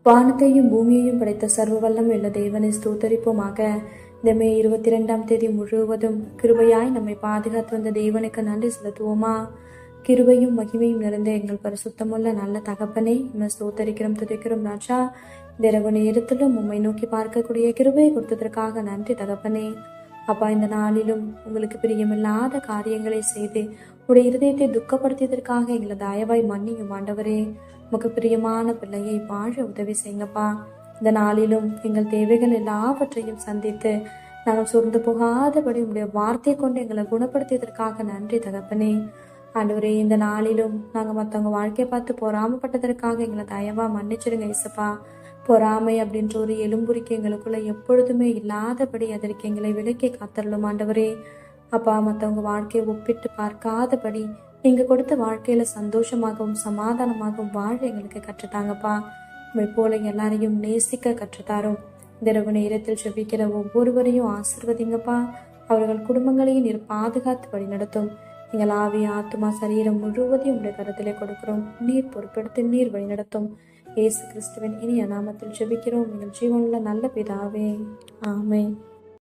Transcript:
வானத்தையும் பூமியையும் படைத்த சர்வ வல்லம் உள்ள தேவனை ஸ்தோத்தரிப்போமாக. இந்த மே 22 முழுவதும் கிருபையாய் நம்மை பாதுகாத்து வந்த தேவனுக்கு நன்றி செலுத்துவோமா? கிருபையும் மகிமையும் நிறைந்த எங்கள் பரிசுத்தமுள்ள நல்ல தகப்பனே, நம்ம ஸ்தோத்தரிக்கிறோம், துதிக்கிறோம் ராஜா. இந்த இரவு நேரத்திலும் உம்மை நோக்கி பார்க்கக்கூடிய கிருபையை கொடுத்ததற்காக நன்றி தகப்பனே. அப்பா, இந்த நாளிலும் உங்களுக்கு பிரியமில்லாத காரியங்களை செய்து உடைய இருதயத்தை துக்கப்படுத்தியதற்காக எங்களை தயவாய் மன்னியும் ஆண்டவரே. உமக்கு பிரியமான பிள்ளையை வாழ உதவி செய்யுங்கப்பா. இந்த நாளிலும் எங்கள் தேவைகள் எல்லாவற்றையும் சந்தித்து நாங்கள் சொர்ந்து போகாதபடி உங்களுடைய வார்த்தை கொண்டு எங்களை குணப்படுத்தியதற்காக நன்றி தகப்பனே. ஆண்டவரே, இந்த நாளிலும் நாங்கள் மற்றவங்க வாழ்க்கையை பார்த்து பொறாமப்பட்டதற்காக எங்களை தயவா மன்னிச்சிடுங்க இசப்பா. பொறாமை அப்படின்ற ஒரு எலும்புரிக்கு எங்களுக்குள்ள எப்பொழுதுமே இல்லாதபடி அதற்கு எங்களை விலக்கி காத்தரலும் ஆண்டவரே. அப்பா, மற்றவங்க வாழ்க்கையை ஒப்பிட்டு பார்க்காதபடி நீங்க கொடுத்த வாழ்க்கையில சந்தோஷமாகவும் சமாதானமாகவும் வாழ எங்களுக்கு கற்றுத்தாங்கப்பா. உண்மை போல எல்லாரையும் நேசிக்க கற்றுத்தாரும். இந்த இரவு நேரத்தில் செபிக்கிற ஒவ்வொருவரையும் ஆசிர்வதிங்கப்பா. அவர்கள் குடும்பங்களையும் நீர் பாதுகாத்து வழி நடத்தும். எங்கள் ஆவி, ஆத்மா, சரீரம் முழுவதையும் உடைய கருத்திலே கொடுக்கிறோம். நீர் பொறுப்பெடுத்து நீர் வழி நடத்தும். இயேசு கிறிஸ்துவின் இனிய நாமத்தில் ஜெபிக்கிறோம் எங்கள் ஜீவனுள்ள நல்ல பிதாவே, ஆமென்.